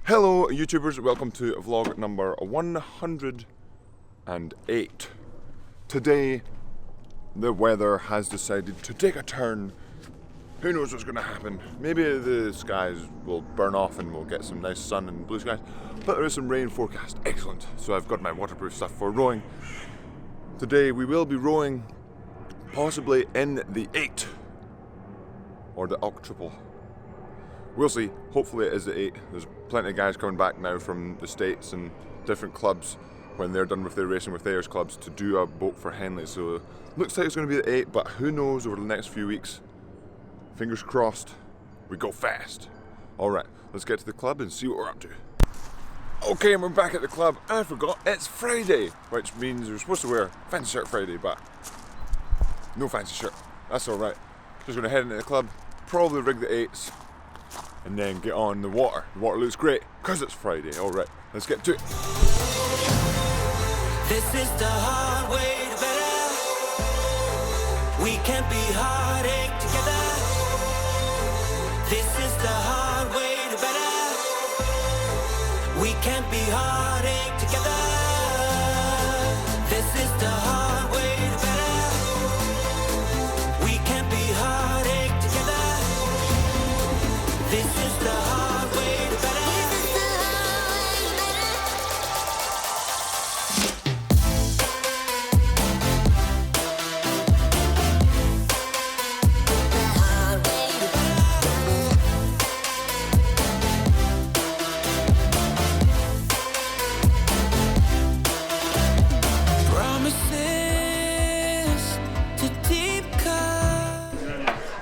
Hello YouTubers, welcome to vlog number 108. Today the weather has decided to take a turn. Who knows what's going to happen? Maybe the skies will burn off and we'll get some nice sun and blue skies, but there is some rain forecast. Excellent. So I've got my waterproof stuff for rowing. Today we will be rowing possibly in the 8 or the octuple. We'll see. Hopefully it is the 8. There's plenty of guys coming back now from the States and different clubs when they're done with their racing with theirs clubs to do a boat for Henley. So looks like it's going to be the 8, but who knows over the next few weeks. Fingers crossed, we go fast. Alright, let's get to the club and see what we're up to. Okay, and we're back at the club. I forgot, it's Friday, which means we're supposed to wear fancy shirt Friday, but no fancy shirt. That's alright. Just going to head into the club, probably rig the 8s, and then get on the water. The water looks great, because it's Friday. Alright, let's get to it. This is the hard way to better. We can't be heartache together. This is the hard way to better. We can't be heartache together. This is the hard way to better. We can't be heartache together. This is the hard way to better.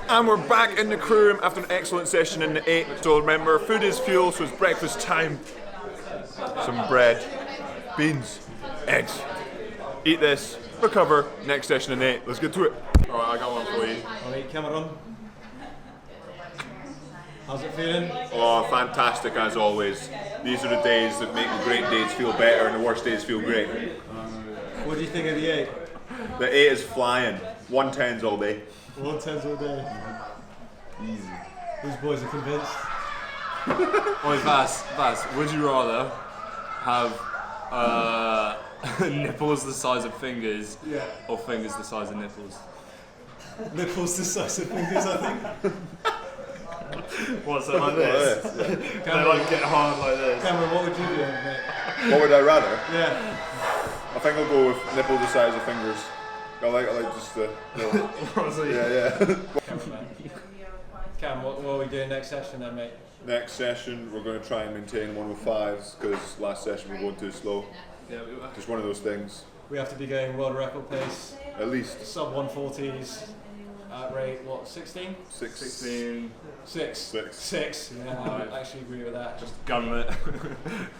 And we're back in the crew room after an excellent session in the 8. So remember, food is fuel, so it's breakfast time. Some bread, beans, eggs. Eat this, recover, next session in 8. Let's get to it. Alright, I got one for you. Alright, Cameron. How's it feeling? Oh, fantastic as always. These are the days that make the great days feel better and the worst days feel great. What do you think of the 8? The 8 is flying. 110s all day. 110s all day. Easy. These boys are convinced. Oi, Vaz, would you rather have nipples the size of fingers, or fingers the size of nipples? Nipples the size of fingers, I think. What's it like this? They like get hard like this. Cameron, what would you do, mate? What would I rather? Yeah. I think I'll go with nipples the size of fingers. I like just the yeah. Cam, what are we doing next session then, mate? Next session we're going to try and maintain 105s because last session we were going too slow. Yeah, we were. Just one of those things. We have to be going world record pace. At least. Sub 140s at rate, what, 16? 16. 6. Yeah, I actually agree with that. Just gun it.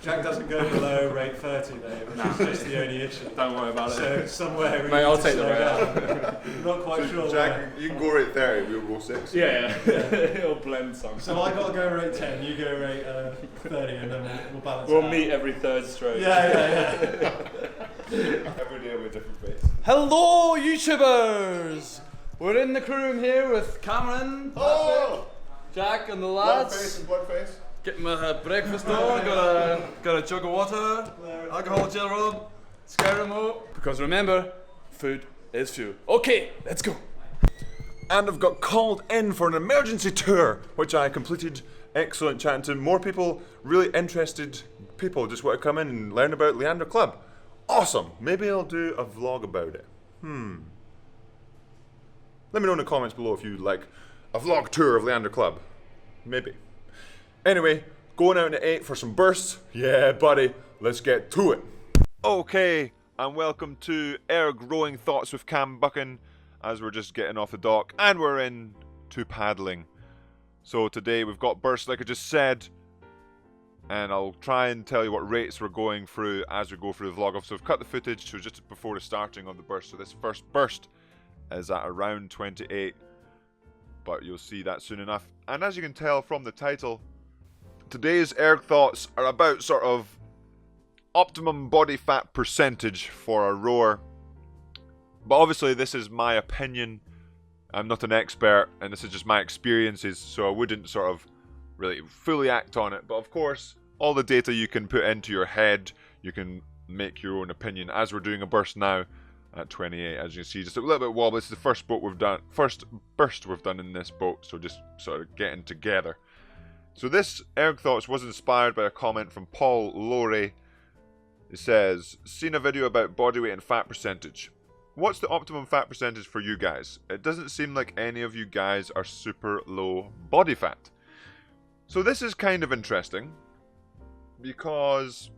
Jack doesn't go below rate 30 though, which is just the only issue. Don't worry about it. So somewhere we Mate, need I'll to take the slow rate down. out. Not quite sure. Jack, you can go rate 30, we'll go 6. Yeah. It'll blend some. So I got to go rate 10, you go rate 30, and then we'll balance We'll it out. meet every third stroke. Yeah. Every day with a different face. Hello, YouTubers! We're in the crew room here with Cameron, Jack, and the lads. Blood face. Getting my breakfast on. Got a jug of water, alcohol gel rod, sky remote. Because remember, food is fuel. Okay, let's go. And I've got called in for an emergency tour, which I completed. Excellent, chatting to more people, really interested people just want to come in and learn about Leander Club. Awesome. Maybe I'll do a vlog about it. Let me know in the comments below if you'd like a vlog tour of Leander Club. Maybe. Anyway, going out in the 8 for some bursts. Yeah, buddy. Let's get to it. Okay, and welcome to Erg Rowing Thoughts with Cam Buchan, as we're just getting off the dock and we're in to paddling. So today we've got bursts like I just said, and I'll try and tell you what rates we're going through as we go through the vlog. So I've cut the footage to just before the starting of the burst. So this first burst is at around 28, but you'll see that soon enough. And as you can tell from the title, today's Erg Thoughts are about sort of optimum body fat percentage for a rower. But obviously this is my opinion. I'm not an expert, and this is just my experiences, so I wouldn't sort of really fully act on it. But of course, all the data you can put into your head. You can make your own opinion. As we're doing a burst now at 28, as you can see, just a little bit wobbly. This is the first burst we've done in this boat, so just sort of getting together. So this Erg Thoughts was inspired by a comment from Paul Lowry. It says, seen a video about body weight and fat percentage. What's the optimum fat percentage for you guys? It doesn't seem like any of you guys are super low body fat. So this is kind of interesting, because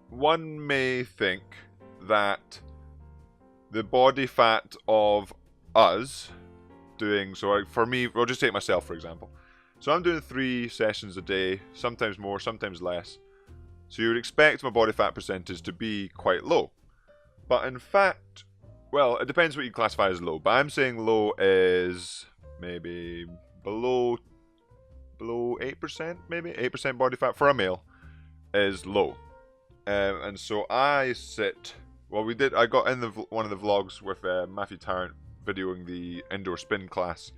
one may think that the body fat of us doing, so for me, we'll just take myself for example. So I'm doing 3 sessions a day, sometimes more, sometimes less. So you would expect my body fat percentage to be quite low. But in fact, well, it depends what you classify as low. But I'm saying low is maybe below 8%, maybe 8% body fat for a male is low. And so I sit. Well, I got in one of the vlogs with Matthew Tarrant videoing the indoor erg spin class.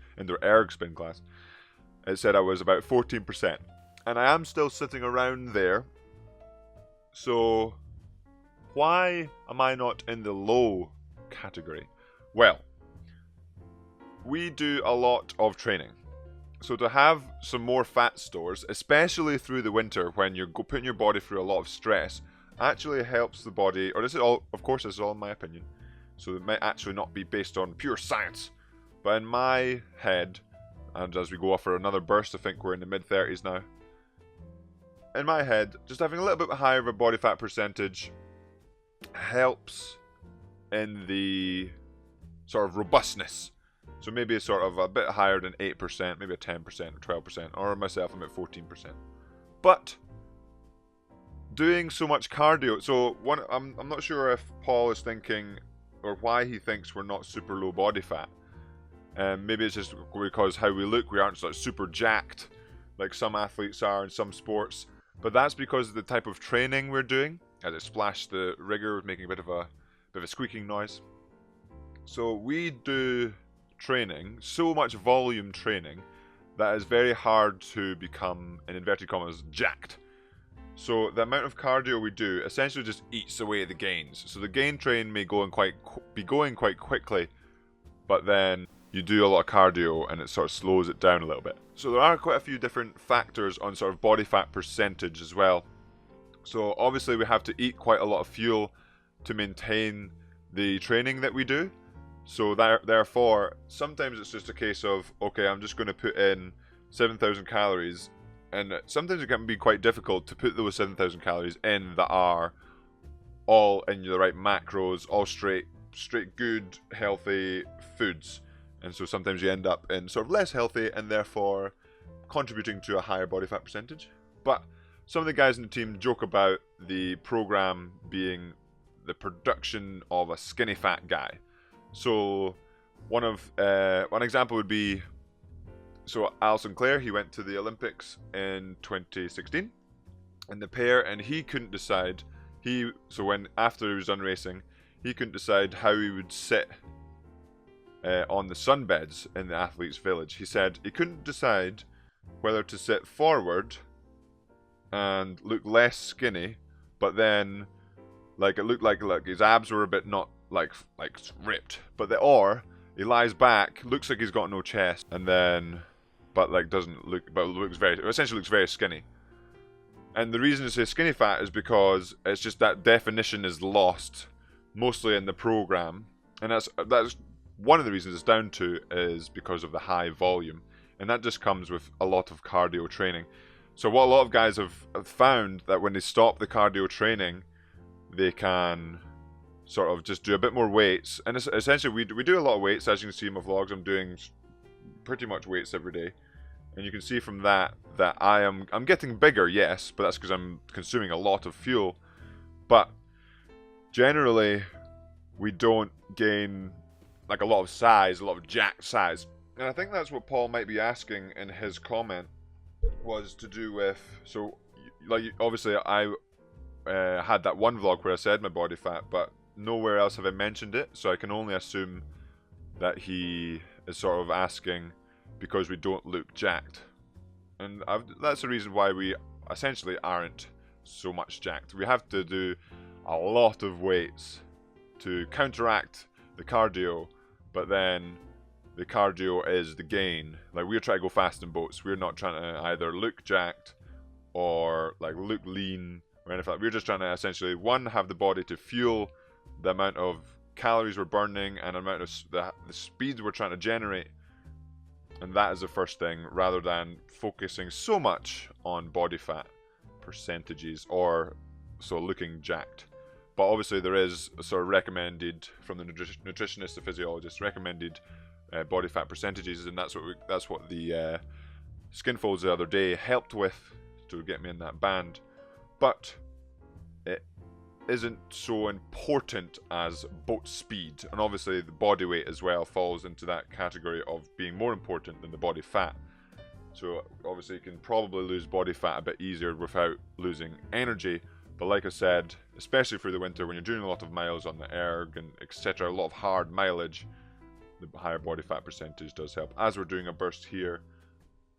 It said I was about 14%, and I am still sitting around there. So why am I not in the low category? Well, we do a lot of training. So to have some more fat stores, especially through the winter when you're putting your body through a lot of stress, actually helps the body, or this is all, of course this is all in my opinion, so it might actually not be based on pure science, but in my head, and as we go off for another burst, I think we're in the mid-30s now, in my head, just having a little bit higher of a body fat percentage helps in the sort of robustness. So maybe it's sort of a bit higher than 8%, maybe a 10% or 12%, or myself I'm at 14%. But doing so much cardio, so I'm not sure if Paul is thinking, or why he thinks we're not super low body fat. Maybe it's just because how we look, we aren't like super jacked like some athletes are in some sports. But that's because of the type of training we're doing. As it splashed the rigger, making a bit of a squeaking noise. So we do training, so much volume training, that is very hard to become, in inverted commas, jacked. So the amount of cardio we do essentially just eats away the gains. So the gain train may be going quite quickly, but then you do a lot of cardio and it sort of slows it down a little bit. So there are quite a few different factors on sort of body fat percentage as well. So obviously we have to eat quite a lot of fuel to maintain the training that we do. So therefore, sometimes it's just a case of, okay, I'm just going to put in 7,000 calories, and sometimes it can be quite difficult to put those 7,000 calories in that are all in the right macros, all straight good, healthy foods. And so sometimes you end up in sort of less healthy and therefore contributing to a higher body fat percentage. But some of the guys in the team joke about the program being the production of a skinny fat guy. So one example would be, so Alison Clare, he went to the Olympics in 2016 in the pair, and he couldn't decide, after he was done racing, he couldn't decide how he would sit on the sunbeds in the athletes village. He said he couldn't decide whether to sit forward and look less skinny, but then it looked like his abs were a bit not like ripped, or he lies back, looks like he's got no chest, and then essentially looks very skinny. And the reason to say skinny fat is because it's just that definition is lost mostly in the program, and that's one of the reasons it's down to is because of the high volume, and that just comes with a lot of cardio training. So what a lot of guys have found, that when they stop the cardio training, they can sort of just do a bit more weights. And essentially we do a lot of weights. As you can see in my vlogs, I'm doing pretty much weights every day, and you can see from that I'm getting bigger, yes, but that's because I'm consuming a lot of fuel. But generally we don't gain like a lot of size, a lot of jacked size. And I think that's what Paul might be asking in his comment, was to do with, so like obviously I had that one vlog where I said my body fat, but nowhere else have I mentioned it, so I can only assume that he is sort of asking because we don't look jacked. And that's the reason why we essentially aren't so much jacked. We have to do a lot of weights to counteract the cardio, but then the cardio is the gain. Like, we're trying to go fast in boats. We're not trying to either look jacked or like look lean or anything like that. We're just trying to essentially, one, have the body to fuel the amount of calories we're burning and the amount of the speed we're trying to generate. And that is the first thing, rather than focusing so much on body fat percentages or so looking jacked. But obviously there is a sort of recommended, from the nutritionist, the physiologist, recommended body fat percentages, and that's what the skin folds the other day helped with to get me in that band. But it isn't so important as boat speed, and obviously the body weight as well falls into that category of being more important than the body fat. So obviously you can probably lose body fat a bit easier without losing energy, but like I said, especially through the winter when you're doing a lot of miles on the erg and etc., a lot of hard mileage, the higher body fat percentage does help. As we're doing a burst here,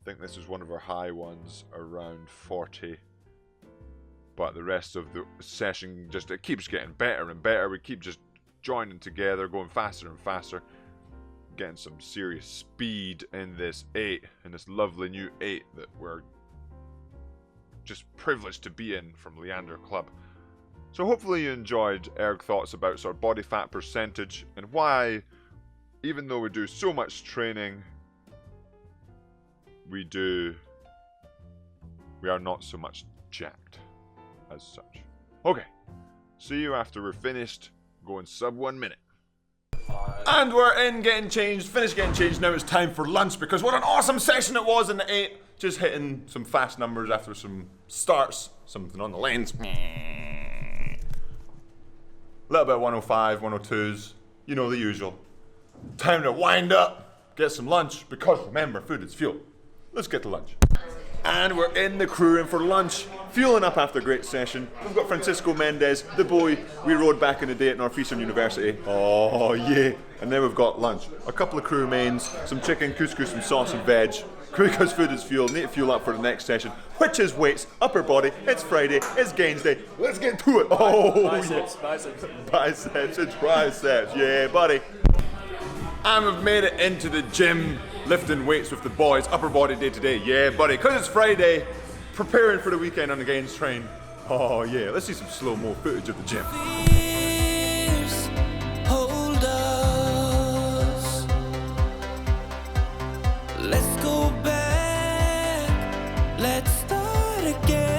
I think this is one of our high ones, around 40. But the rest of the session, just it keeps getting better and better. We keep just joining together, going faster and faster, getting some serious speed in this 8, in this lovely new 8 that we're just privileged to be in from Leander Club. So hopefully you enjoyed erg thoughts about sort of body fat percentage and why, even though we do so much training, we are not so much jacked as such. Okay, see you after we're finished going sub 1 minute. And we're in getting changed, finished getting changed. Now it's time for lunch, because what an awesome session it was in the 8. Just hitting some fast numbers after some starts, something on the lens. A little bit of 105, 102s, you know, the usual. Time to wind up, get some lunch, because remember, food is fuel. Let's get to lunch. And we're in the crew and for lunch, fueling up after a great session. We've got Francisco Mendez, the boy we rode back in the day at Northeastern University. Oh yeah. And then we've got lunch. A couple of crew mains, some chicken, couscous, some sauce and veg. Because food is fuel, need to fuel up for the next session, which is weights, upper body. It's Friday, it's gains day. Let's get to it. Oh, Biceps, yeah. biceps. It's triceps, yeah, buddy. And we've made it into the gym, lifting weights with the boys, upper body day to day. Yeah, buddy, because it's Friday, preparing for the weekend on the gains train. Oh, yeah, let's see some slow-mo footage of the gym. Fears hold us. Let's go back. Let's start again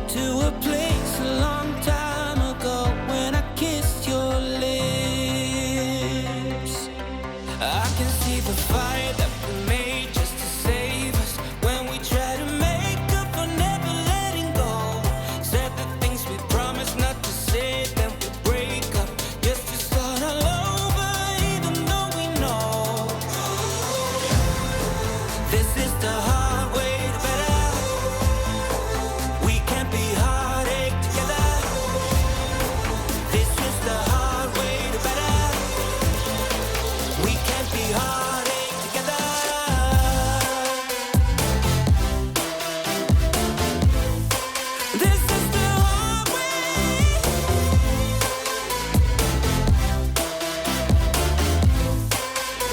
to a place a long time ago when I kissed your lips. I can see the fire that we made just to save us when we try to make up for never letting go. Said the things we promised not to say, then we break up just to start all over, even though we know this is the hard way to better. We can't be heartache together. This is the hard way to better. We can't be heartache together. This is the hard way.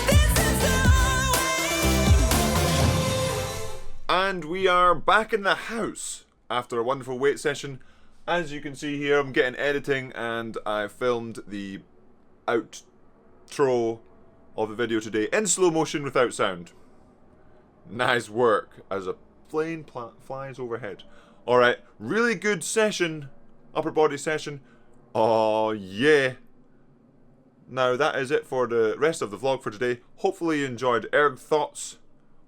This is the hard way. And we are back in the house after a wonderful weight session. As you can see here, I'm getting editing and I filmed the outro of the video today in slow motion without sound. Nice work as a plane flies overhead. Alright, really good session, upper body session. Oh yeah. Now that is it for the rest of the vlog for today. Hopefully you enjoyed erg thoughts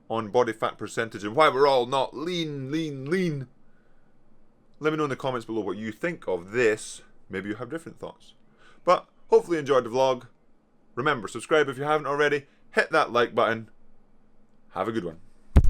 on body fat percentage and why we're all not lean. Let me know in the comments below what you think of this. Maybe you have different thoughts. But hopefully you enjoyed the vlog. Remember, subscribe if you haven't already. Hit that like button. Have a good one.